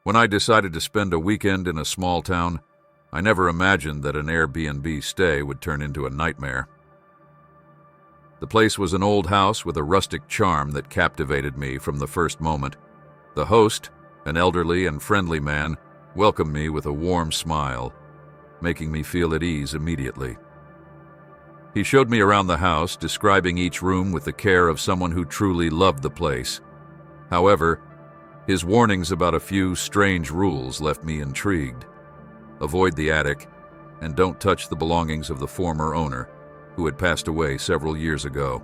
When I decided to spend a weekend in a small town, I never imagined that an Airbnb stay would turn into a nightmare. The place was an old house with a rustic charm that captivated me from the first moment. The host, an elderly and friendly man, welcomed me with a warm smile, making me feel at ease immediately. He showed me around the house, describing each room with the care of someone who truly loved the place. However, his warnings about a few strange rules left me intrigued. Avoid the attic, and don't touch the belongings of the former owner, who had passed away several years ago.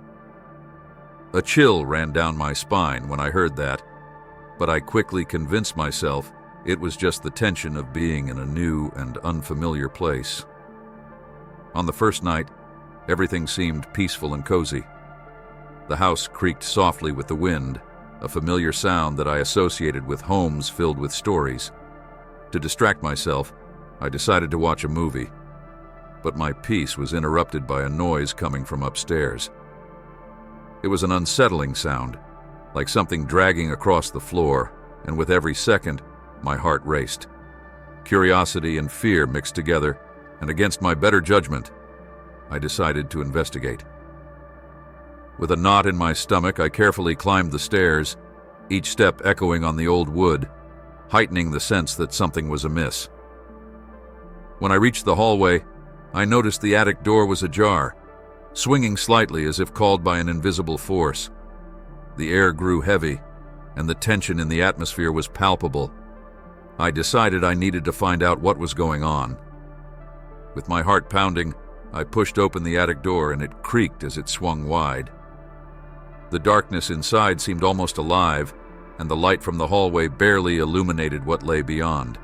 A chill ran down my spine when I heard that, but I quickly convinced myself it was just the tension of being in a new and unfamiliar place. On the first night, everything seemed peaceful and cozy. The house creaked softly with the wind, a familiar sound that I associated with homes filled with stories. To distract myself, I decided to watch a movie, but my peace was interrupted by a noise coming from upstairs. It was an unsettling sound, like something dragging across the floor, and with every second, my heart raced. Curiosity and fear mixed together, and against my better judgment, I decided to investigate. With a knot in my stomach, I carefully climbed the stairs, each step echoing on the old wood, heightening the sense that something was amiss. When I reached the hallway, I noticed the attic door was ajar, swinging slightly as if called by an invisible force. The air grew heavy, and the tension in the atmosphere was palpable. I decided I needed to find out what was going on. With my heart pounding, I pushed open the attic door and it creaked as it swung wide. The darkness inside seemed almost alive, and the light from the hallway barely illuminated what lay beyond.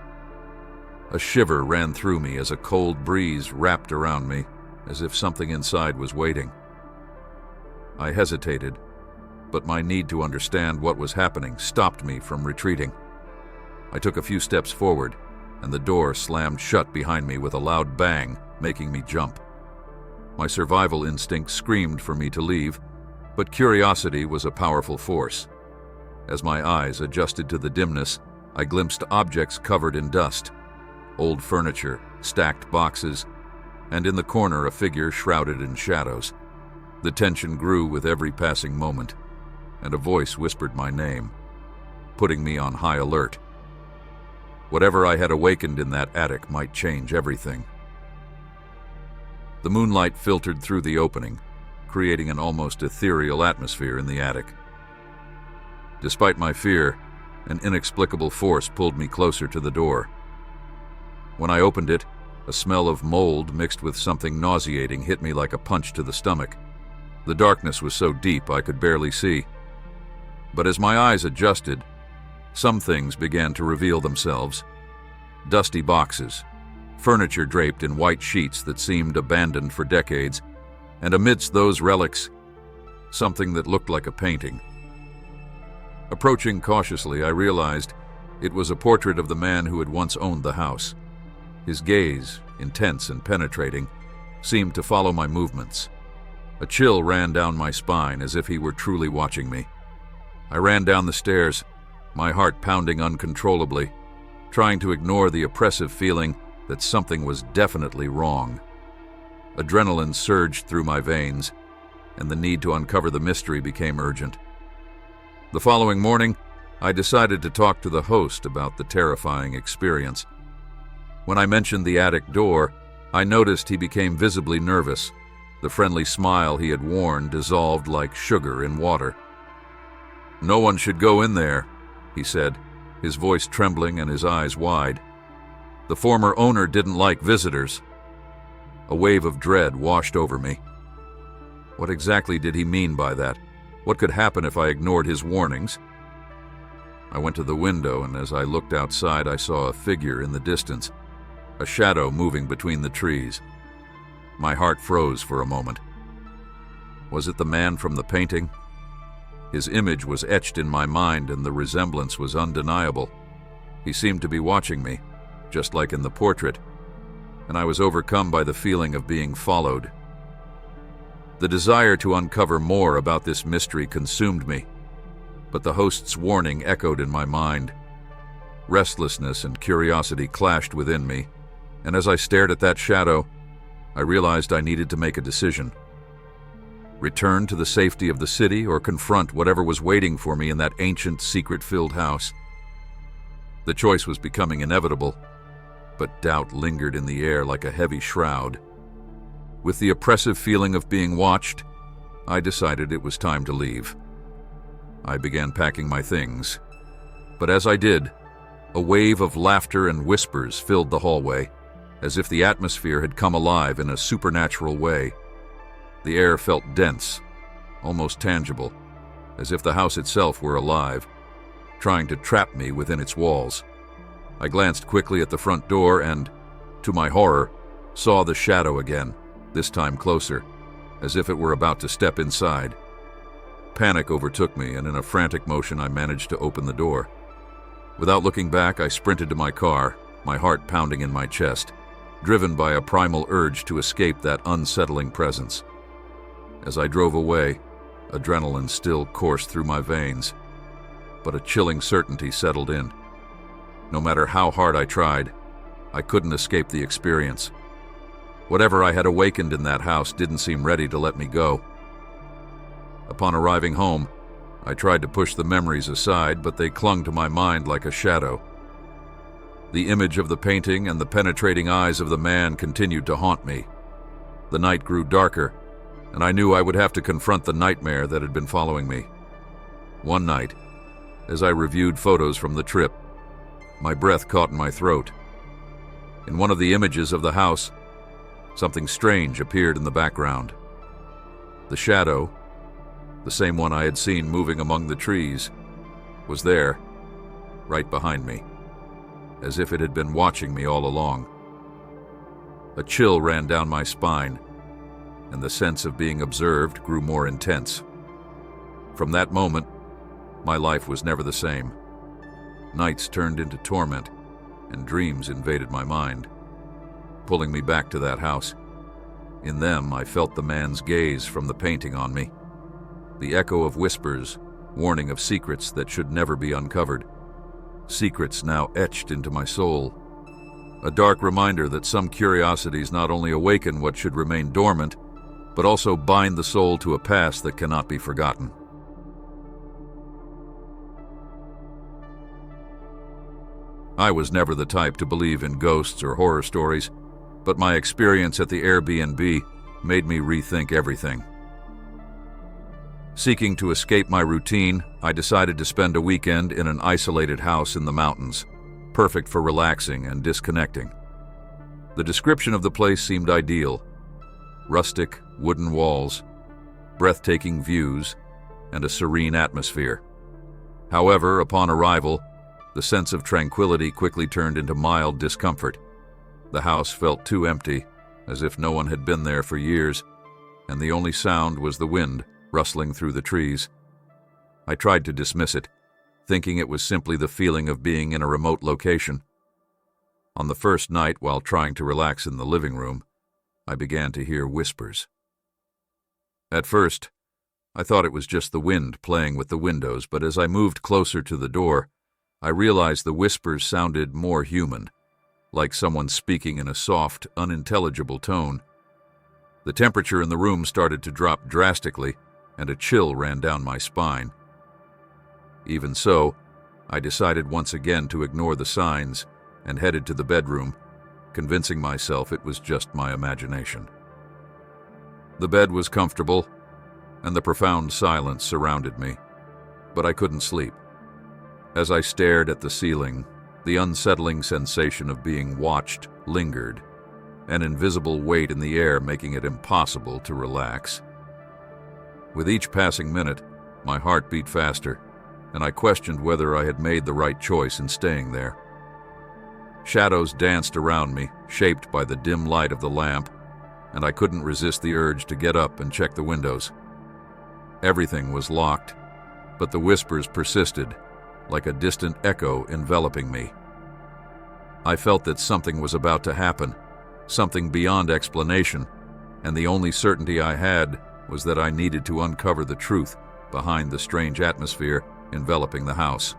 A shiver ran through me as a cold breeze wrapped around me, as if something inside was waiting. I hesitated, but my need to understand what was happening stopped me from retreating. I took a few steps forward, and the door slammed shut behind me with a loud bang, making me jump. My survival instinct screamed for me to leave, but curiosity was a powerful force. As my eyes adjusted to the dimness, I glimpsed objects covered in dust, old furniture, stacked boxes, and in the corner a figure shrouded in shadows. The tension grew with every passing moment, and a voice whispered my name, putting me on high alert. Whatever I had awakened in that attic might change everything. The moonlight filtered through the opening, creating an almost ethereal atmosphere in the attic. Despite my fear, an inexplicable force pulled me closer to the door. When I opened it, a smell of mold mixed with something nauseating hit me like a punch to the stomach. The darkness was so deep I could barely see. But as my eyes adjusted, some things began to reveal themselves. Dusty boxes, furniture draped in white sheets that seemed abandoned for decades, and amidst those relics, something that looked like a painting. Approaching cautiously, I realized it was a portrait of the man who had once owned the house. His gaze, intense and penetrating, seemed to follow my movements. A chill ran down my spine as if he were truly watching me. I ran down the stairs, my heart pounding uncontrollably, trying to ignore the oppressive feeling that something was definitely wrong. Adrenaline surged through my veins, and the need to uncover the mystery became urgent. The following morning, I decided to talk to the host about the terrifying experience. When I mentioned the attic door, I noticed he became visibly nervous. The friendly smile he had worn dissolved like sugar in water. "No one should go in there," he said, his voice trembling and his eyes wide. "The former owner didn't like visitors." A wave of dread washed over me. What exactly did he mean by that? What could happen if I ignored his warnings? I went to the window, and as I looked outside, I saw a figure in the distance, a shadow moving between the trees. My heart froze for a moment. Was it the man from the painting? His image was etched in my mind, and the resemblance was undeniable. He seemed to be watching me, just like in the portrait, and I was overcome by the feeling of being followed. The desire to uncover more about this mystery consumed me, but the host's warning echoed in my mind. Restlessness and curiosity clashed within me, and as I stared at that shadow, I realized I needed to make a decision. Return to the safety of the city or confront whatever was waiting for me in that ancient, secret-filled house. The choice was becoming inevitable, but doubt lingered in the air like a heavy shroud. With the oppressive feeling of being watched, I decided it was time to leave. I began packing my things, but as I did, a wave of laughter and whispers filled the hallway, as if the atmosphere had come alive in a supernatural way. The air felt dense, almost tangible, as if the house itself were alive, trying to trap me within its walls. I glanced quickly at the front door and, to my horror, saw the shadow again, this time closer, as if it were about to step inside. Panic overtook me, and in a frantic motion I managed to open the door. Without looking back, I sprinted to my car, my heart pounding in my chest, driven by a primal urge to escape that unsettling presence. As I drove away, adrenaline still coursed through my veins, but a chilling certainty settled in. No matter how hard I tried, I couldn't escape the experience. Whatever I had awakened in that house didn't seem ready to let me go. Upon arriving home, I tried to push the memories aside, but they clung to my mind like a shadow. The image of the painting and the penetrating eyes of the man continued to haunt me. The night grew darker, and I knew I would have to confront the nightmare that had been following me. One night, as I reviewed photos from the trip, my breath caught in my throat. In one of the images of the house, something strange appeared in the background. The shadow, the same one I had seen moving among the trees, was there, right behind me, as if it had been watching me all along. A chill ran down my spine, and the sense of being observed grew more intense. From that moment, my life was never the same. Nights turned into torment, and dreams invaded my mind, pulling me back to that house. In them, I felt the man's gaze from the painting on me, the echo of whispers, warning of secrets that should never be uncovered. Secrets now etched into my soul. A dark reminder that some curiosities not only awaken what should remain dormant, but also bind the soul to a past that cannot be forgotten. I was never the type to believe in ghosts or horror stories, but my experience at the Airbnb made me rethink everything. Seeking to escape my routine, I decided to spend a weekend in an isolated house in the mountains, perfect for relaxing and disconnecting. The description of the place seemed ideal: rustic, wooden walls, breathtaking views, and a serene atmosphere. However, upon arrival, the sense of tranquility quickly turned into mild discomfort. The house felt too empty, as if no one had been there for years, and the only sound was the wind rustling through the trees. I tried to dismiss it, thinking it was simply the feeling of being in a remote location. On the first night, while trying to relax in the living room, I began to hear whispers. At first, I thought it was just the wind playing with the windows, but as I moved closer to the door, I realized the whispers sounded more human, like someone speaking in a soft, unintelligible tone. The temperature in the room started to drop drastically, and a chill ran down my spine. Even so, I decided once again to ignore the signs and headed to the bedroom, convincing myself it was just my imagination. The bed was comfortable, and the profound silence surrounded me, but I couldn't sleep. As I stared at the ceiling, the unsettling sensation of being watched lingered, an invisible weight in the air making it impossible to relax. With each passing minute, my heart beat faster, and I questioned whether I had made the right choice in staying there. Shadows danced around me, shaped by the dim light of the lamp, and I couldn't resist the urge to get up and check the windows. Everything was locked, but the whispers persisted, like a distant echo enveloping me. I felt that something was about to happen, something beyond explanation, and the only certainty I had was that I needed to uncover the truth behind the strange atmosphere enveloping the house.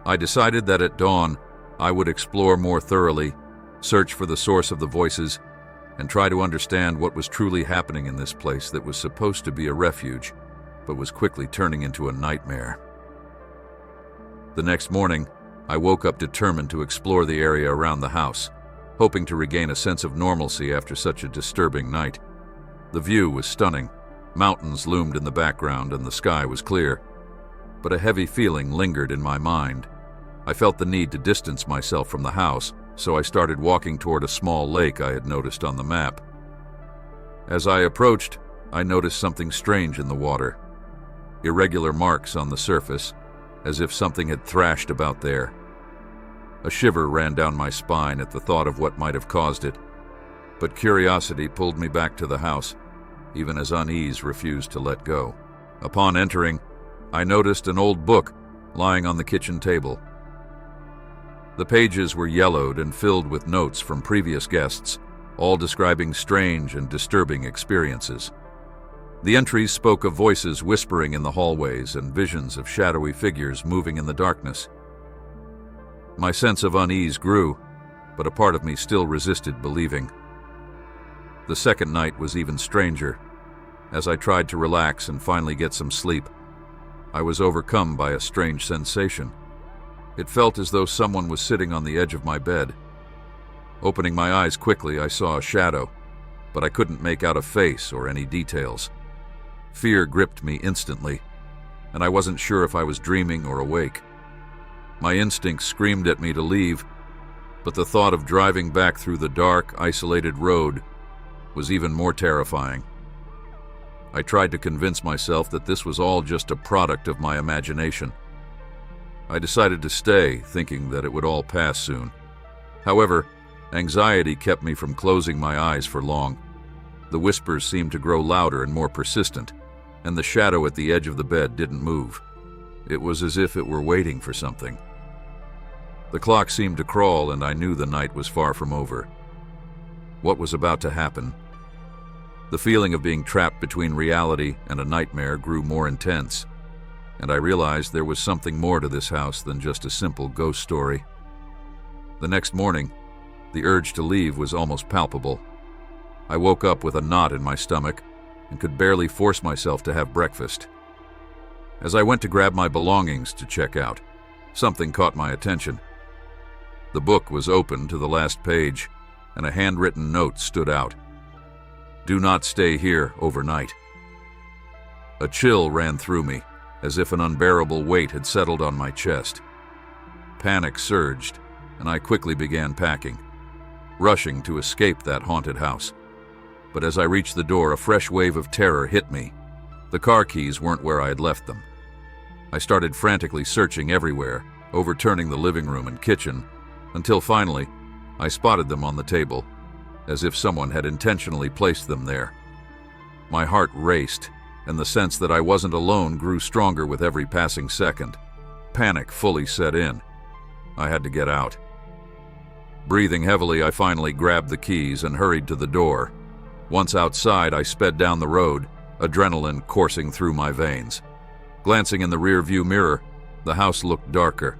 I decided that at dawn, I would explore more thoroughly, search for the source of the voices, and try to understand what was truly happening in this place that was supposed to be a refuge, but was quickly turning into a nightmare. The next morning, I woke up determined to explore the area around the house, hoping to regain a sense of normalcy after such a disturbing night. The view was stunning. Mountains loomed in the background and the sky was clear. But a heavy feeling lingered in my mind. I felt the need to distance myself from the house, so I started walking toward a small lake I had noticed on the map. As I approached, I noticed something strange in the water. Irregular marks on the surface, as if something had thrashed about there. A shiver ran down my spine at the thought of what might have caused it, but curiosity pulled me back to the house, even as unease refused to let go. Upon entering, I noticed an old book lying on the kitchen table. The pages were yellowed and filled with notes from previous guests, all describing strange and disturbing experiences. The entries spoke of voices whispering in the hallways and visions of shadowy figures moving in the darkness. My sense of unease grew, but a part of me still resisted believing. The second night was even stranger. As I tried to relax and finally get some sleep, I was overcome by a strange sensation. It felt as though someone was sitting on the edge of my bed. Opening my eyes quickly, I saw a shadow, but I couldn't make out a face or any details. Fear gripped me instantly, and I wasn't sure if I was dreaming or awake. My instincts screamed at me to leave, but the thought of driving back through the dark, isolated road was even more terrifying. I tried to convince myself that this was all just a product of my imagination. I decided to stay, thinking that it would all pass soon. However, anxiety kept me from closing my eyes for long. The whispers seemed to grow louder and more persistent, and the shadow at the edge of the bed didn't move. It was as if it were waiting for something. The clock seemed to crawl, and I knew the night was far from over. What was about to happen? The feeling of being trapped between reality and a nightmare grew more intense, and I realized there was something more to this house than just a simple ghost story. The next morning, the urge to leave was almost palpable. I woke up with a knot in my stomach and could barely force myself to have breakfast. As I went to grab my belongings to check out, something caught my attention. The book was open to the last page, and a handwritten note stood out. "Do not stay here overnight." A chill ran through me, as if an unbearable weight had settled on my chest. Panic surged, and I quickly began packing, rushing to escape that haunted house. But as I reached the door, a fresh wave of terror hit me. The car keys weren't where I had left them. I started frantically searching everywhere, overturning the living room and kitchen, until finally, I spotted them on the table, as if someone had intentionally placed them there. My heart raced, and the sense that I wasn't alone grew stronger with every passing second. Panic fully set in. I had to get out. Breathing heavily, I finally grabbed the keys and hurried to the door. Once outside, I sped down the road, adrenaline coursing through my veins. Glancing in the rear-view mirror, the house looked darker,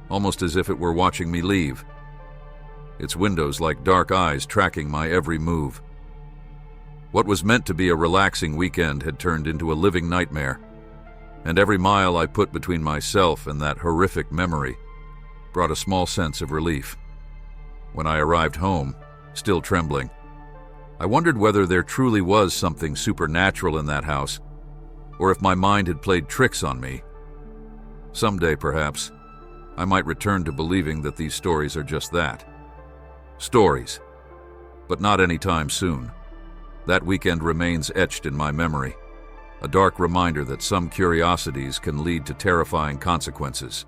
almost as if it were watching me leave. Its windows like dark eyes tracking my every move. What was meant to be a relaxing weekend had turned into a living nightmare, and every mile I put between myself and that horrific memory brought a small sense of relief. When I arrived home, still trembling, I wondered whether there truly was something supernatural in that house, or if my mind had played tricks on me. Someday, perhaps, I might return to believing that these stories are just that. Stories. But not anytime soon. That weekend remains etched in my memory, a dark reminder that some curiosities can lead to terrifying consequences.